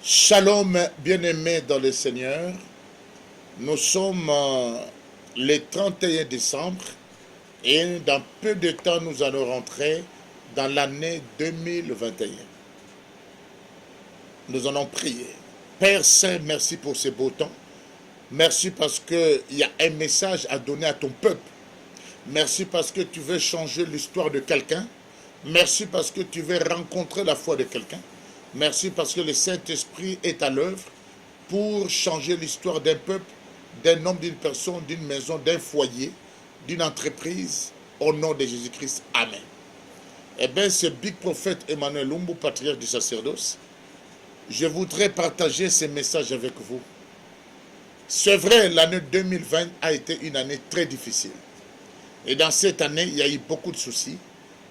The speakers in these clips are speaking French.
Shalom, bien-aimés dans le Seigneur. Nous sommes le 31 décembre et dans peu de temps, nous allons rentrer dans l'année 2021. Nous allons prier. Père Saint, merci pour ce beau temps. Merci parce qu'il y a un message à donner à ton peuple. Merci parce que tu veux changer l'histoire de quelqu'un. Merci parce que tu veux rencontrer la foi de quelqu'un. Merci parce que le Saint-Esprit est à l'œuvre pour changer l'histoire d'un peuple, d'un homme, d'une personne, d'une maison, d'un foyer, d'une entreprise, au nom de Jésus-Christ. Amen. Eh bien, c'est Big Prophète Emmanuel Lumbu, patriarche du sacerdoce. Je voudrais partager ce message avec vous. C'est vrai, l'année 2020 a été une année très difficile. Et dans cette année, il y a eu beaucoup de soucis,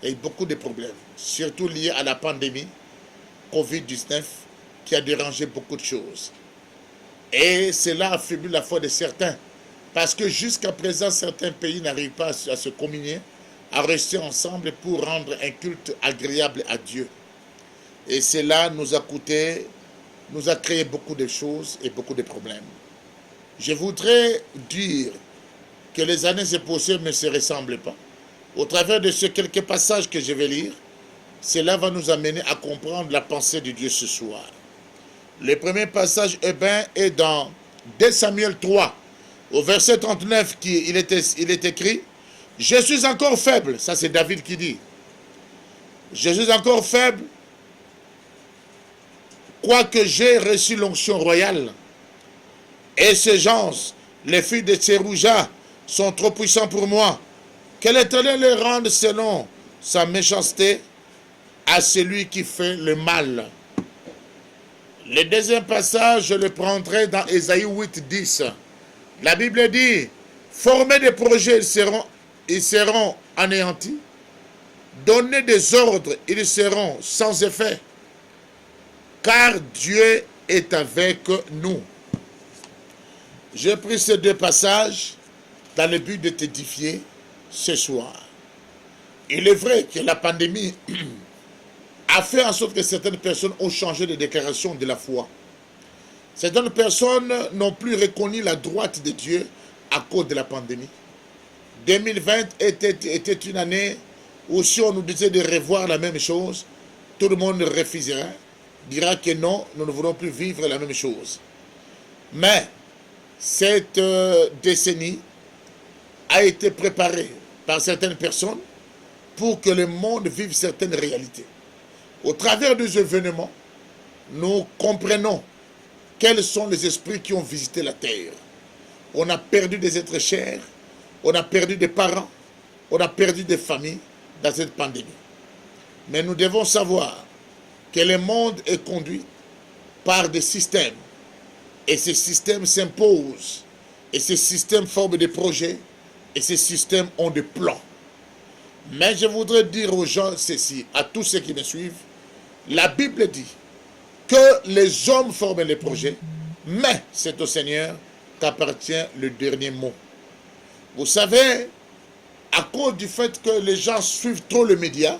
il y a eu beaucoup de problèmes, surtout liés à la pandémie Covid-19 qui a dérangé beaucoup de choses. Et cela a affaibli la foi de certains. Parce que jusqu'à présent, certains pays n'arrivent pas à se communier, à rester ensemble pour rendre un culte agréable à Dieu. Et cela nous a coûté, nous a créé beaucoup de choses et beaucoup de problèmes. Je voudrais dire que les années se poursuivent ne se ressemblent pas. Au travers de ces quelques passages que je vais lire, cela va nous amener à comprendre la pensée de Dieu ce soir. Le premier passage est dans 2 Samuel 3, au verset 39, il est écrit « Je suis encore faible », ça c'est David qui dit. « Je suis encore faible, quoique j'ai reçu l'onction royale. Et ces gens, les filles de Tsérouja, sont trop puissants pour moi. Que l'Éternel les rende selon sa méchanceté à celui qui fait le mal. » Le deuxième passage, je le prendrai dans Ésaïe 8, 10. La Bible dit, former des projets, ils seront anéantis. Donner des ordres, ils seront sans effet. Car Dieu est avec nous. J'ai pris ces deux passages dans le but de t'édifier ce soir. Il est vrai que la pandémie a fait en sorte que certaines personnes ont changé de déclaration de la foi. Certaines personnes n'ont plus reconnu la droite de Dieu à cause de la pandémie. 2020 était une année où si on nous disait de revoir la même chose, tout le monde refusera, dira que non, nous ne voulons plus vivre la même chose. Mais cette décennie a été préparée par certaines personnes pour que le monde vive certaines réalités. Au travers des événements, nous comprenons quels sont les esprits qui ont visité la terre. On a perdu des êtres chers, on a perdu des parents, on a perdu des familles dans cette pandémie. Mais nous devons savoir que le monde est conduit par des systèmes. Et ces systèmes s'imposent. Et ces systèmes forment des projets. Et ces systèmes ont des plans. Mais je voudrais dire aux gens ceci, à tous ceux qui me suivent, la Bible dit que les hommes forment les projets, mais c'est au Seigneur qu'appartient le dernier mot. Vous savez, à cause du fait que les gens suivent trop les médias,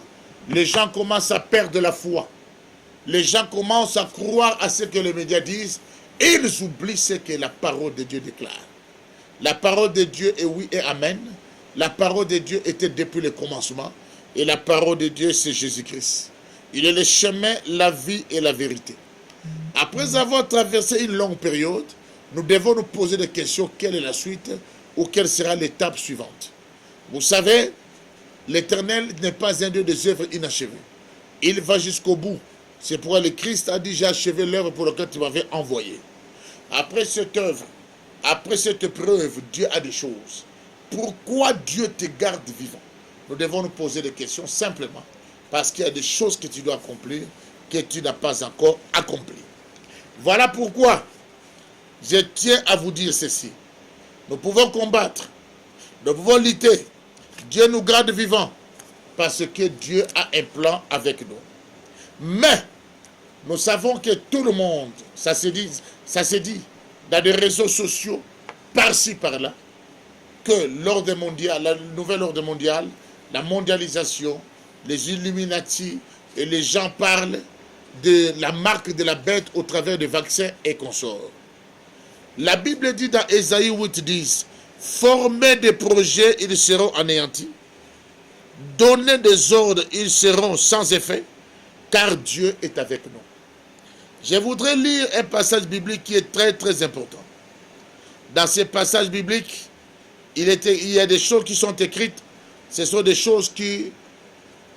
les gens commencent à perdre la foi. Les gens commencent à croire à ce que les médias disent, et ils oublient ce que la parole de Dieu déclare. La parole de Dieu est oui et amen. La parole de Dieu était depuis le commencement. Et la parole de Dieu, c'est Jésus-Christ. Il est le chemin, la vie et la vérité. Après avoir traversé une longue période, nous devons nous poser des questions. Quelle est la suite ou quelle sera l'étape suivante? Vous savez, l'Éternel n'est pas un Dieu des œuvres inachevées. Il va jusqu'au bout. C'est pourquoi le Christ a dit, j'ai achevé l'œuvre pour laquelle tu m'avais envoyé. Après cette œuvre, après cette épreuve, Dieu a des choses. Pourquoi Dieu te garde vivant? Nous devons nous poser des questions simplement parce qu'il y a des choses que tu dois accomplir que tu n'as pas encore accomplies. Voilà pourquoi je tiens à vous dire ceci. Nous pouvons combattre, nous pouvons lutter. Dieu nous garde vivants parce que Dieu a un plan avec nous. Mais nous savons que tout le monde, ça se dit dans des réseaux sociaux, par-ci, par-là, que l'ordre mondial, la nouvelle ordre mondiale, la mondialisation, les Illuminati et les gens parlent de la marque de la bête au travers des vaccins et consorts. La Bible dit dans Ésaïe 8:10, formez des projets, ils seront anéantis. Donnez des ordres, ils seront sans effet, car Dieu est avec nous. Je voudrais lire un passage biblique qui est très très important. Dans ce passage biblique, il y a des choses qui sont écrites, ce sont des choses qui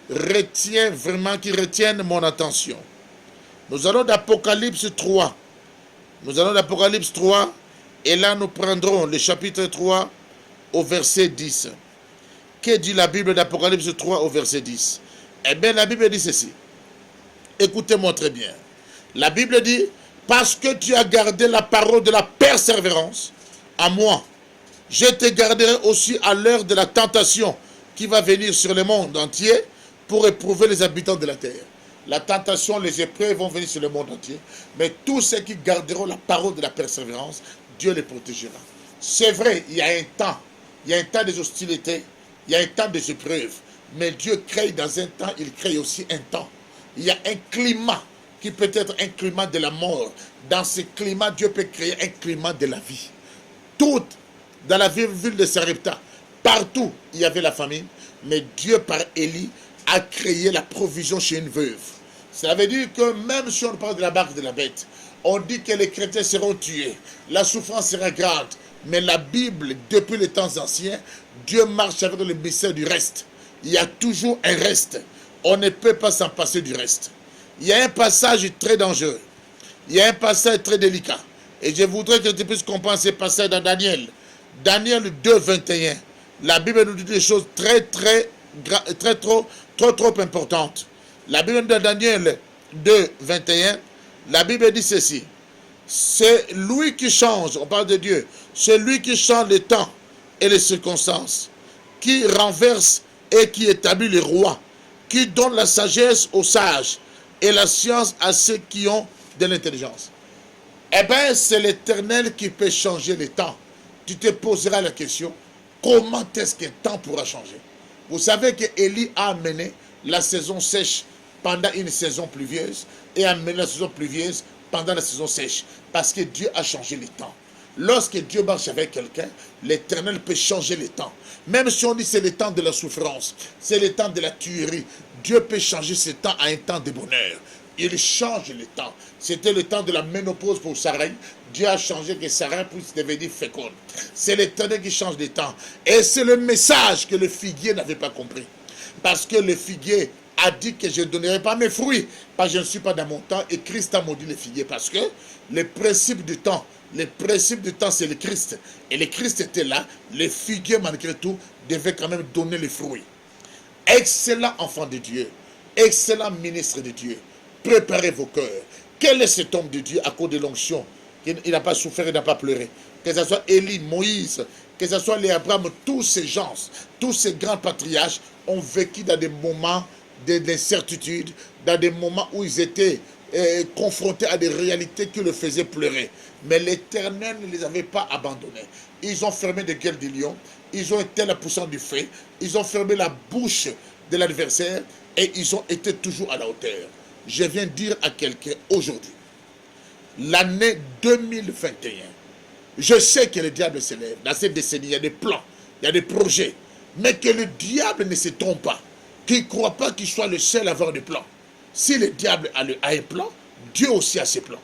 retiennent mon attention. Nous allons d'Apocalypse 3. Nous allons d'Apocalypse 3, et là nous prendrons le chapitre 3 au verset 10. Que dit la Bible d'Apocalypse 3 au verset 10? Eh bien, la Bible dit ceci. Écoutez-moi très bien. La Bible dit, parce que tu as gardé la parole de la persévérance, à moi, je te garderai aussi à l'heure de la tentation qui va venir sur le monde entier pour éprouver les habitants de la terre. La tentation, les épreuves vont venir sur le monde entier, mais tous ceux qui garderont la parole de la persévérance, Dieu les protégera. C'est vrai, il y a un temps des hostilités, il y a un temps des épreuves, mais Dieu crée dans un temps, il crée aussi un temps. Il y a un climat qui peut être un climat de la mort. Dans ce climat, Dieu peut créer un climat de la vie. Tout dans la ville de Sarepta, partout, il y avait la famine, mais Dieu, par Élie, a créé la provision chez une veuve. Ça veut dire que même si on parle de la marque de la bête, on dit que les chrétiens seront tués, la souffrance sera grande, mais la Bible, depuis les temps anciens, Dieu marche avec le mystère du reste. Il y a toujours un reste. On ne peut pas s'en passer du reste. Il y a un passage très dangereux. Il y a un passage très délicat. Et je voudrais que tu puisses comprendre ce passage dans Daniel. Daniel 2, 21. La Bible nous dit des choses trop importantes. La Bible de Daniel 2, 21, la Bible dit ceci. C'est lui qui change, on parle de Dieu, c'est lui qui change les temps et les circonstances, qui renverse et qui établit les rois, qui donne la sagesse aux sages et la science à ceux qui ont de l'intelligence. Eh bien, c'est l'Éternel qui peut changer les temps. Tu te poseras la question, comment est-ce que le temps pourra changer? Vous savez que Élie a amené la saison sèche pendant une saison pluvieuse et a amené la saison pluvieuse pendant la saison sèche, parce que Dieu a changé les temps. Lorsque Dieu marche avec quelqu'un, l'Éternel peut changer les temps. Même si on dit c'est le temps de la souffrance, c'est le temps de la tuerie, Dieu peut changer ce temps à un temps de bonheur. Il change le temps. C'était le temps de la ménopause pour Sarai. Dieu a changé que Sarai puisse devenir féconde. C'est l'Éternel qui change les temps. Et c'est le message que le figuier n'avait pas compris. Parce que le figuier a dit que je ne donnerai pas mes fruits, parce que je ne suis pas dans mon temps, et Christ a maudit les figuiers, parce que le principe du temps, c'est le Christ, et le Christ était là, les figuiers malgré tout devaient quand même donner les fruits. Excellent enfant de Dieu, excellent ministre de Dieu, préparez vos cœurs. Quel est cet homme de Dieu à cause de l'onction? Il n'a pas souffert, il n'a pas pleuré. Que ce soit Élie, Moïse, que ce soit les Abraham, tous ces gens, tous ces grands patriarches ont vécu dans des moments d'incertitude, dans des moments où ils étaient confrontés à des réalités qui le faisaient pleurer. Mais l'Éternel ne les avait pas abandonnés. Ils ont fermé des gueules des lions, ils ont été la puissance du feu, ils ont fermé la bouche de l'adversaire et ils ont été toujours à la hauteur. Je viens dire à quelqu'un aujourd'hui, l'année 2021, je sais que le diable s'élève. Dans cette décennie, il y a des plans, il y a des projets, mais que le diable ne se trompe pas. Qu'il ne croit pas qu'il soit le seul à avoir des plans. Si le diable a un plan, Dieu aussi a ses plans.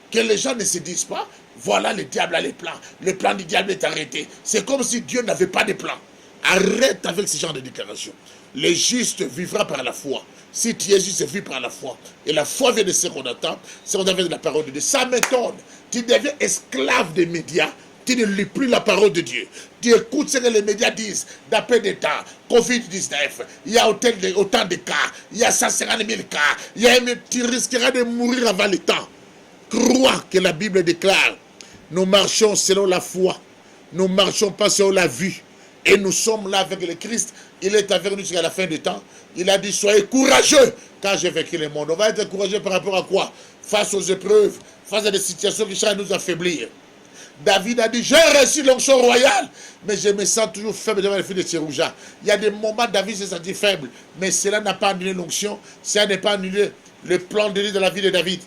Que les gens ne se disent pas, voilà, le diable a les plans. Le plan du diable est arrêté. C'est comme si Dieu n'avait pas de plan. Arrête avec ce genre de déclaration. Le juste vivra par la foi. Si tu es juste, vis par la foi. Et la foi vient de ce qu'on attend, c'est qu'on avait de la parole de Dieu. Ça m'étonne. Tu deviens esclave des médias. Tu ne lis plus la parole de Dieu. Tu écoutes ce que les médias disent. D'après des temps, Covid-19, il y a autant de cas, il y a 150 000 cas, tu risqueras de mourir avant le temps. Crois que la Bible déclare, nous marchons selon la foi, nous ne marchons pas selon la vue. Et nous sommes là avec le Christ, il est avec nous jusqu'à la fin du temps. Il a dit, soyez courageux quand j'ai vécu le monde. On va être courageux par rapport à quoi? Face aux épreuves, face à des situations qui cherchent à nous affaiblir. David a dit, j'ai reçu l'onction royale, mais je me sens toujours faible devant les filles de Tsérouja. Il y a des moments, David s'est senti faible, mais cela n'a pas annulé l'onction, cela n'a pas annulé le plan de Dieu dans la vie de David.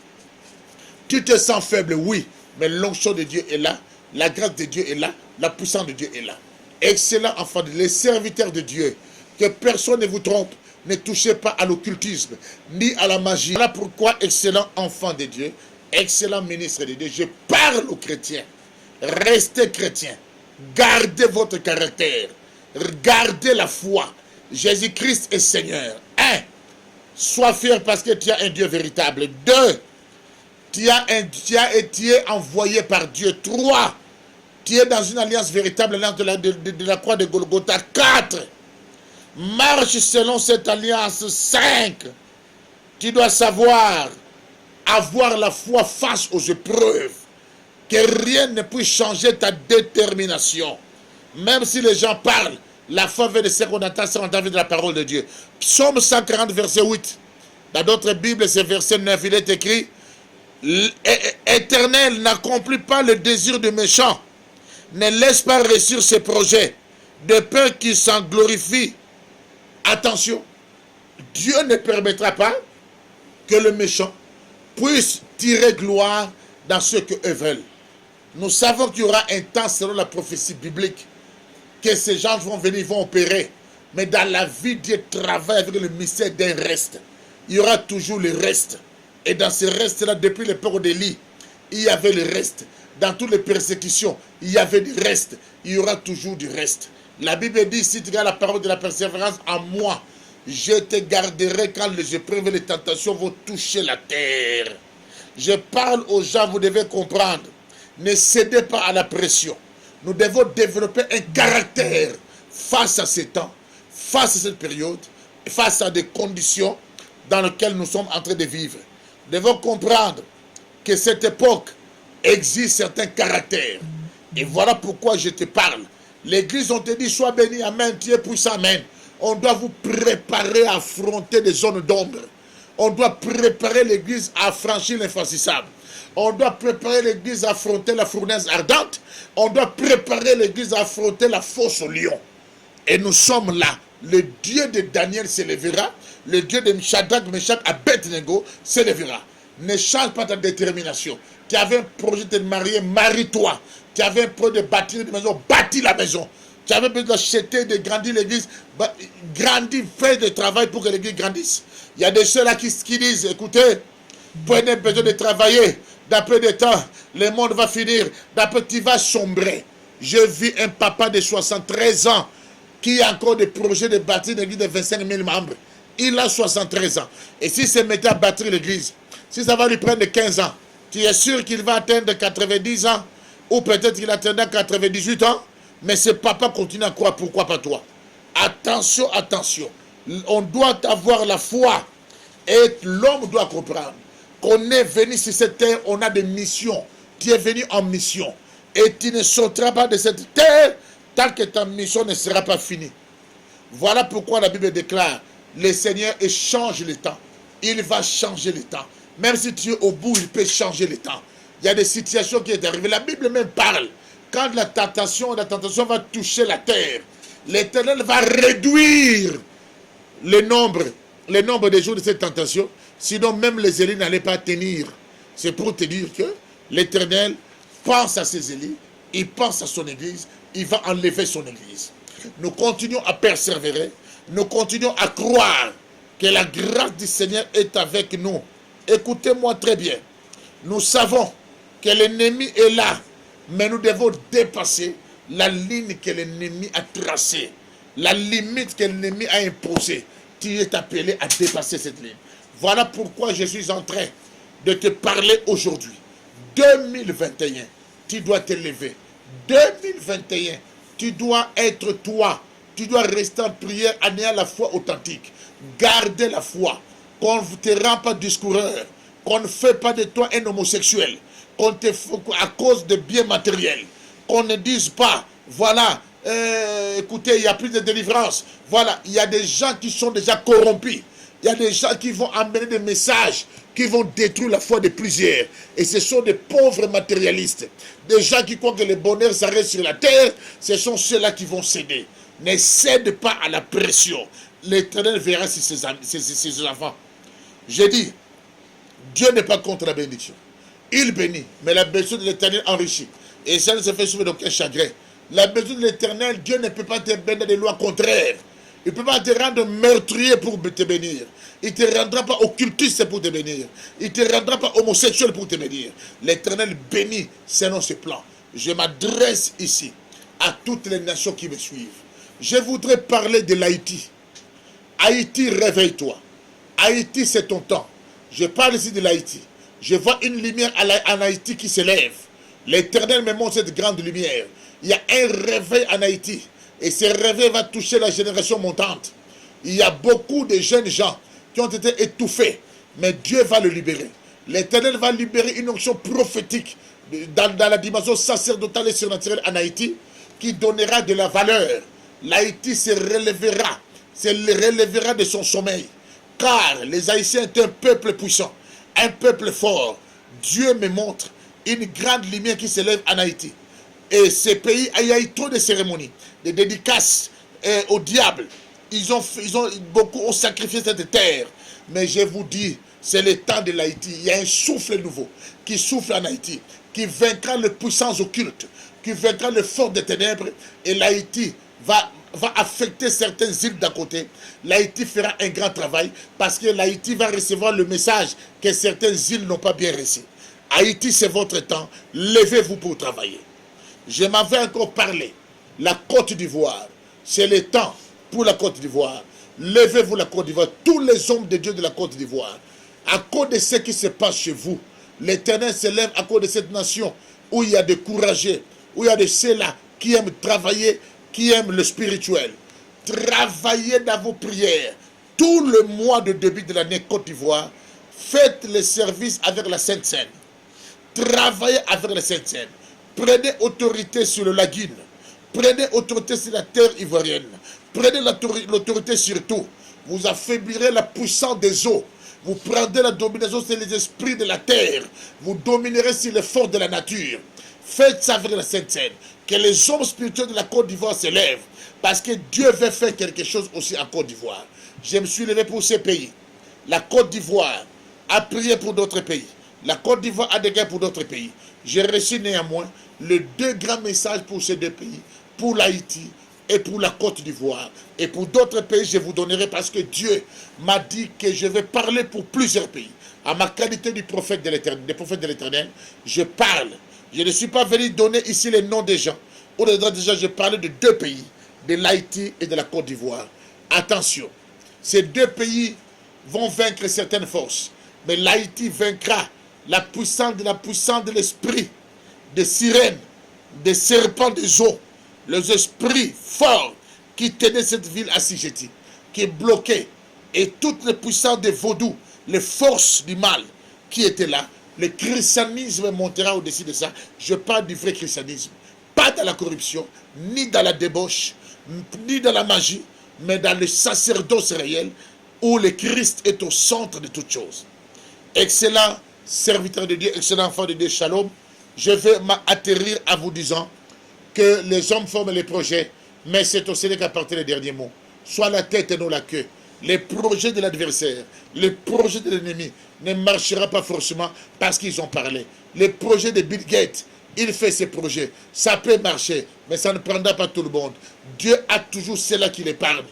Tu te sens faible, oui, mais l'onction de Dieu est là, la grâce de Dieu est là, la puissance de Dieu est là. Excellent enfant de Dieu, les serviteurs de Dieu, que personne ne vous trompe, ne touchez pas à l'occultisme, ni à la magie. Voilà pourquoi, excellent enfant de Dieu, excellent ministre de Dieu, je parle aux chrétiens. Restez chrétiens, gardez votre caractère, gardez la foi. Jésus-Christ est Seigneur. 1. Sois fier parce que tu as un Dieu véritable. 2. Tu es envoyé par Dieu. 3. Tu es dans une alliance véritable, l'alliance de la croix de Golgotha. 4. Marche selon cette alliance. 5. Tu dois savoir avoir la foi face aux épreuves. Que rien ne puisse changer ta détermination. Même si les gens parlent, la foi vient de ce qu'on entend, c'est de la parole de Dieu. Psaume 140, verset 8. Dans d'autres Bibles, c'est verset 9. Il est écrit: Éternel, n'accomplis pas le désir du méchant. Ne laisse pas réussir ses projets, de peur qu'il s'en glorifie. Attention, Dieu ne permettra pas que le méchant puisse tirer gloire dans ce qu'eux veulent. Nous savons qu'il y aura un temps, selon la prophétie biblique, que ces gens vont venir, ils vont opérer. Mais dans la vie, Dieu travaille avec le mystère d'un reste. Il y aura toujours le reste. Et dans ce reste-là, depuis l'époque d'Élie, il y avait le reste. Dans toutes les persécutions, il y avait du reste. Il y aura toujours du reste. La Bible dit, si tu gardes la parole de la persévérance en moi, je te garderai quand les épreuves et les tentations vont toucher la terre. Je parle aux gens, vous devez comprendre. Ne cédez pas à la pression. Nous devons développer un caractère face à ces temps, face à cette période, face à des conditions dans lesquelles nous sommes en train de vivre. Nous devons comprendre que cette époque existe certains caractères. Et voilà pourquoi je te parle. L'église, on te dit, sois béni, amen, tu es puissant, amen. On doit vous préparer à affronter des zones d'ombre. On doit préparer l'église à franchir l'infranchissable. On doit préparer l'église à affronter la fournaise ardente. On doit préparer l'église à affronter la fosse au lion. Et nous sommes là. Le Dieu de Daniel s'élèvera. Le Dieu de Shadrach, Meshach, Abednego s'élèvera. Ne change pas ta détermination. Tu avais un projet de te marier, marie-toi. Tu avais un projet de bâtir une maison, bâtis la maison. Tu avais besoin d'acheter, de grandir l'église, grandis, fais du travail pour que l'église grandisse. Il y a des ceux-là qui disent, écoutez, prenez besoin de travailler. Dans peu de temps, le monde va finir. D'après, tu vas sombrer. Je vis un papa de 73 ans qui a encore des projets de bâtir une église de 25 000 membres. Il a 73 ans. Et s'il se mettait à bâtir l'église, si ça va lui prendre 15 ans, tu es sûr qu'il va atteindre 90 ans, ou peut-être qu'il atteindra 98 ans, mais ce papa continue à croire, pourquoi pas toi? Attention, attention. On doit avoir la foi. Et l'homme doit comprendre qu'on est venu sur cette terre, on a des missions. Tu es venu en mission. Et tu ne sortiras pas de cette terre tant que ta mission ne sera pas finie. Voilà pourquoi la Bible déclare, le Seigneur échange le temps. Il va changer le temps. Même si tu es au bout, il peut changer le temps. Il y a des situations qui sont arrivées. La Bible même parle. Quand la tentation va toucher la terre, l'Éternel va réduire le nombre de jours de cette tentation. Sinon, même les Élis n'allaient pas tenir. C'est pour te dire que l'Éternel pense à ses Élis, il pense à son Église, il va enlever son Église. Nous continuons à persévérer, nous continuons à croire que la grâce du Seigneur est avec nous. Écoutez-moi très bien. Nous savons que l'ennemi est là, mais nous devons dépasser la ligne que l'ennemi a tracée, la limite que l'ennemi a imposée. Tu es appelé à dépasser cette ligne. Voilà pourquoi je suis en train de te parler aujourd'hui. 2021, tu dois te lever. 2021, tu dois être toi. Tu dois rester en prière en ayant la foi authentique. Gardez la foi. Qu'on ne te rend pas discoureur. Qu'on ne fait pas de toi un homosexuel. Qu'on te à cause de biens matériels. Qu'on ne dise pas, voilà, écoutez, il n'y a plus de délivrance. Voilà, il y a des gens qui sont déjà corrompus. Il y a des gens qui vont amener des messages qui vont détruire la foi de plusieurs. Et ce sont des pauvres matérialistes. Des gens qui croient que le bonheur s'arrête sur la terre. Ce sont ceux-là qui vont céder. Ne cède pas à la pression. L'Éternel verra si ses enfants. J'ai dit, Dieu n'est pas contre la bénédiction. Il bénit, mais la bénédiction de l'Éternel enrichit. Et ça ne se fait souffrir d'aucun chagrin. La bénédiction de l'Éternel, Dieu ne peut pas te bénir des lois contraires. Il ne peut pas te rendre meurtrier pour te bénir. Il ne te rendra pas occultiste pour te bénir. Il ne te rendra pas homosexuel pour te bénir. L'Éternel bénit selon ses plans. Je m'adresse ici à toutes les nations qui me suivent. Je voudrais parler de l'Haïti. Haïti, réveille-toi. Haïti, c'est ton temps. Je parle ici de l'Haïti. Je vois une lumière en Haïti qui s'élève. L'Éternel me montre cette grande lumière. Il y a un réveil en Haïti. Et ce réveil va toucher la génération montante. Il y a beaucoup de jeunes gens qui ont été étouffés. Mais Dieu va le libérer. L'Éternel va libérer une onction prophétique dans la dimension sacerdotale et surnaturelle en Haïti qui donnera de la valeur. L'Haïti se relèvera de son sommeil. Car les Haïtiens sont un peuple puissant, un peuple fort. Dieu me montre une grande lumière qui s'élève en Haïti. Et ces pays, il y a eu trop de cérémonies, de dédicaces au diable. Beaucoup ont sacrifié cette terre. Mais je vous dis, c'est le temps de l'Haïti. Il y a un souffle nouveau qui souffle en Haïti, qui vaincra les puissances occultes, qui vaincra le fort des ténèbres. Et l'Haïti va affecter certaines îles d'à côté. L'Haïti fera un grand travail parce que l'Haïti va recevoir le message que certaines îles n'ont pas bien reçu. Haïti, c'est votre temps. Levez-vous pour travailler. Je m'avais encore parlé. La Côte d'Ivoire, c'est le temps pour la Côte d'Ivoire. Levez-vous la Côte d'Ivoire. Tous les hommes de Dieu de la Côte d'Ivoire. À cause de ce qui se passe chez vous, l'Éternel se lève à cause de cette nation où il y a des courageux, où il y a de ceux-là qui aiment travailler, qui aiment le spirituel. Travaillez dans vos prières. Tout le mois de début de l'année Côte d'Ivoire, faites le service avec la Sainte Seine. Travaillez avec la Sainte Seine. Prenez autorité sur le Lagune. Prenez autorité sur la terre ivoirienne. Prenez l'autorité sur tout. Vous affaiblirez la puissance des eaux. Vous prendrez la domination sur les esprits de la terre. Vous dominerez sur les forces de la nature. Faites ça avec la Sainte Seine. Que les hommes spirituels de la Côte d'Ivoire se lèvent. Parce que Dieu veut faire quelque chose aussi en Côte d'Ivoire. Je me suis levé pour ces pays. La Côte d'Ivoire a prié pour d'autres pays. La Côte d'Ivoire a des guerres pour d'autres pays. J'ai reçu néanmoins les deux grands messages pour ces deux pays. Pour l'Haïti et pour la Côte d'Ivoire. Et pour d'autres pays, je vous donnerai parce que Dieu m'a dit que je vais parler pour plusieurs pays. À ma qualité du prophète de l'Éternel, je parle. Je ne suis pas venu donner ici les noms des gens. Au-delà déjà, je parlais de deux pays, de l'Haïti et de la Côte d'Ivoire. Attention, ces deux pays vont vaincre certaines forces. Mais l'Haïti vaincra la puissance de l'esprit, des sirènes, des serpents des eaux, les esprits forts qui tenaient cette ville assujettie, qui bloquaient, et toutes les puissances des vaudous, les forces du mal qui étaient là. Le christianisme montera au-dessus de ça. Je parle du vrai christianisme. Pas dans la corruption, ni dans la débauche, ni dans la magie, mais dans le sacerdoce réel où le Christ est au centre de toutes choses. Excellent serviteur de Dieu, excellent enfant de Dieu, shalom. Je vais m'atterrir en vous disant que les hommes forment les projets, mais c'est au Seigneur qu'appartient les derniers mots. Soit la tête et non la queue. Les projets de l'adversaire, les projets de l'ennemi ne marcheront pas forcément parce qu'ils ont parlé. Les projets de Bill Gates, il fait ses projets. Ça peut marcher, mais ça ne prendra pas tout le monde. Dieu a toujours ceux-là qui l'épargnent.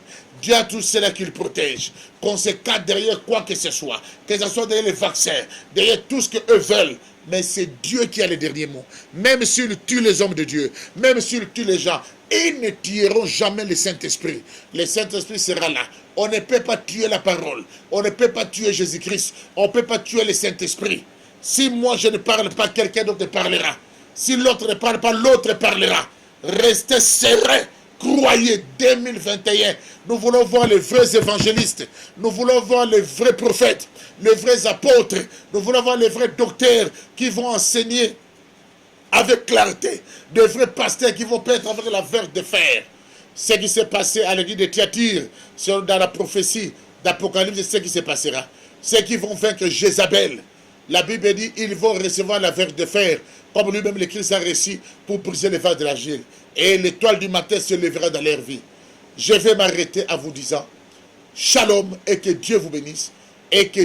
Dieu a tous ceux-là qui le protègent. Conséquent derrière quoi que ce soit derrière les vaccins, derrière tout ce qu'eux veulent. Mais c'est Dieu qui a les derniers mots. Même s'il tue les hommes de Dieu, même s'il tue les gens, ils ne tueront jamais le Saint-Esprit. Le Saint-Esprit sera là. On ne peut pas tuer la parole. On ne peut pas tuer Jésus-Christ. On ne peut pas tuer le Saint-Esprit. Si moi je ne parle pas, quelqu'un d'autre parlera. Si l'autre ne parle pas, l'autre parlera. Restez sereins. Croyez, 2021, nous voulons voir les vrais évangélistes, nous voulons voir les vrais prophètes, les vrais apôtres, nous voulons voir les vrais docteurs qui vont enseigner avec clarté, de vrais pasteurs qui vont peindre avec la verre de fer. Ce qui s'est passé à l'église de Thyatire, dans la prophétie d'Apocalypse, c'est ce qui se passera. Ceux qui vont vaincre Jézabel, la Bible dit, ils vont recevoir la verre de fer, comme lui-même le Christ a réussi pour briser les vases de l'argile. Et l'étoile du matin se lèvera dans leur vie. Je vais m'arrêter en vous disant, shalom et que Dieu vous bénisse, et que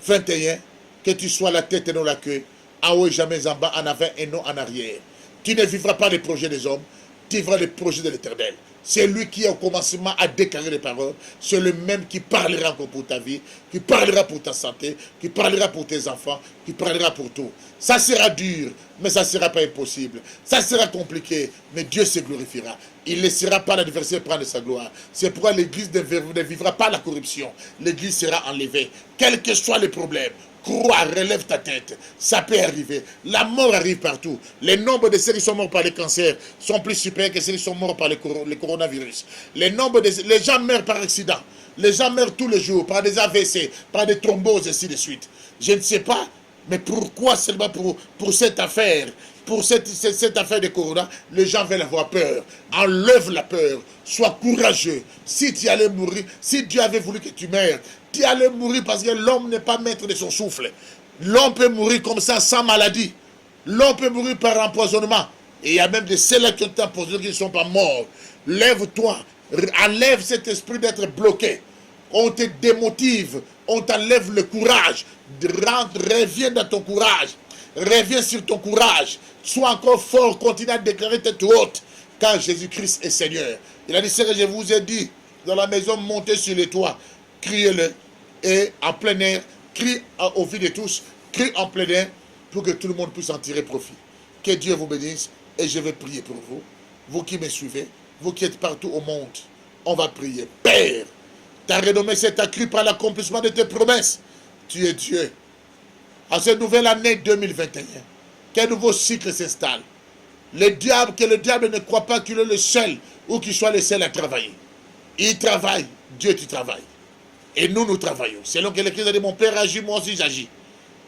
21, que tu sois la tête et non la queue, en haut et jamais en bas, en avant et non en arrière. Tu ne vivras pas les projets des hommes, tu vivras les projets de l'Éternel. C'est lui qui, au commencement, a déclaré les paroles. C'est le même qui parlera encore pour ta vie, qui parlera pour ta santé, qui parlera pour tes enfants, qui parlera pour tout. Ça sera dur, mais ça ne sera pas impossible. Ça sera compliqué, mais Dieu se glorifiera. Il ne laissera pas l'adversaire prendre sa gloire. C'est pourquoi l'Église ne vivra pas la corruption. L'Église sera enlevée, quels que soient les problèmes. Crois, relève ta tête, ça peut arriver. La mort arrive partout. Les nombres de ceux qui sont morts par le cancer sont plus supérieurs que ceux qui sont morts par le coronavirus. Les gens meurent par accident. Les gens meurent tous les jours par des AVC, par des thromboses, et ainsi de suite. Je ne sais pas, mais pourquoi seulement pour cette affaire, pour cette affaire de corona, les gens veulent avoir peur. Enlève la peur, sois courageux. Si tu allais mourir, si Dieu avait voulu que tu meurs, tu allais mourir parce que l'homme n'est pas maître de son souffle. L'homme peut mourir comme ça sans maladie. L'homme peut mourir par empoisonnement. Et il y a même des ceux qui ont empoisonné qui ne sont pas morts. Lève-toi, enlève cet esprit d'être bloqué. On te démotive, on t'enlève le courage. Reviens dans ton courage. Reviens sur ton courage. Sois encore fort, continue à déclarer tête haute. Car Jésus-Christ est Seigneur. Il a dit, c'est que je vous ai dit, dans la maison, montez sur les toits, criez-le. Et en plein air, crie au vie de tous, crie en plein air, pour que tout le monde puisse en tirer profit. Que Dieu vous bénisse, et je vais prier pour vous. Vous qui me suivez, vous qui êtes partout au monde, on va prier. Père, ta renommée s'est accrue par l'accomplissement de tes promesses. Tu es Dieu. À cette nouvelle année 2021, qu'un nouveau cycle s'installe. Que le diable ne croit pas qu'il est le seul ou qu'il soit le seul à travailler. Il travaille, Dieu tu travailles. Et nous travaillons. Selon que l'Église a dit, mon Père agit, moi aussi j'agis.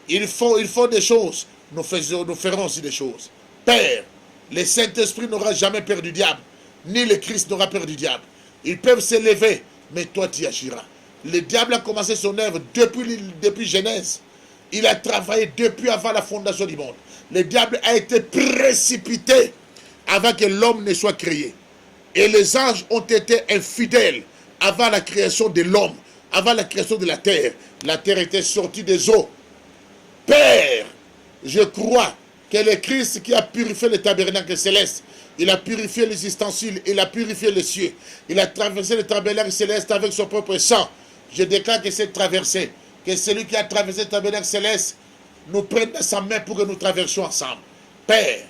Il faut des choses, nous ferons aussi des choses. Père, le Saint-Esprit n'aura jamais peur du diable, ni le Christ n'aura peur du diable. Ils peuvent s'élever, mais toi tu agiras. Le diable a commencé son œuvre depuis Genèse. Il a travaillé depuis avant la fondation du monde. Le diable a été précipité avant que l'homme ne soit créé. Et les anges ont été infidèles avant la création de l'homme, avant la création de la terre. La terre était sortie des eaux. Père, je crois que le Christ qui a purifié le tabernacle céleste, il a purifié les ustensiles, il a purifié les cieux, il a traversé le tabernacle céleste avec son propre sang. Je déclare que cette traversée, que celui qui a traversé le tabernacle céleste nous prenne dans sa main pour que nous traversions ensemble. Père,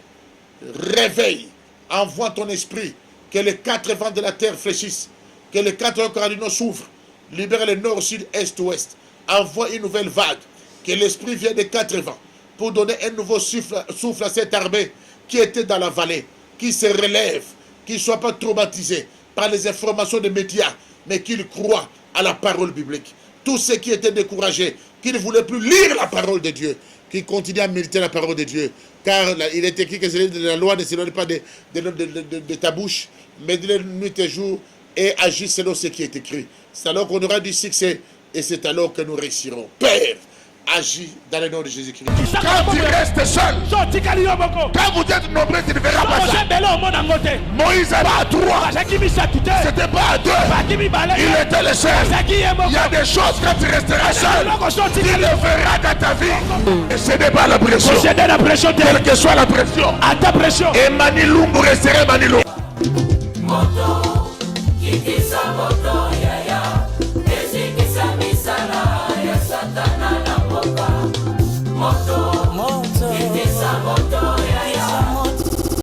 réveille, envoie ton esprit, que les quatre vents de la terre fléchissent, que les quatre cardinaux s'ouvrent, libère le nord, sud, est, ouest, envoie une nouvelle vague, que l'esprit vienne des quatre vents, pour donner un nouveau souffle à cette armée qui était dans la vallée, qui se relève, qui ne soit pas traumatisé par les informations des médias, mais qu'il croit à la parole biblique. Tous ceux qui étaient découragés, qui ne voulaient plus lire la parole de Dieu, qui continuent à méditer la parole de Dieu. Car il est écrit que la loi ne s'éloigne pas de ta bouche, mais de nuit et jour, et agis selon ce qui est écrit. C'est alors qu'on aura du succès, et c'est alors que nous réussirons. Père, agis dans le nom de Jésus-Christ. Quand tu restes seul, quand vous êtes nombreux, tu ne verras pas ça. Moïse n'était pas à 3, c'était pas à 2, il était le seul. Il y a des choses quand tu resteras seul, tu le verras dans ta vie. Et ce n'est pas la pression, quelle que soit la pression. Et Manilumbu resterait Manilumbu. Moto, kikisa moto yaya, ezikisa misala ya satana na mboka. Moto, kikisa moto.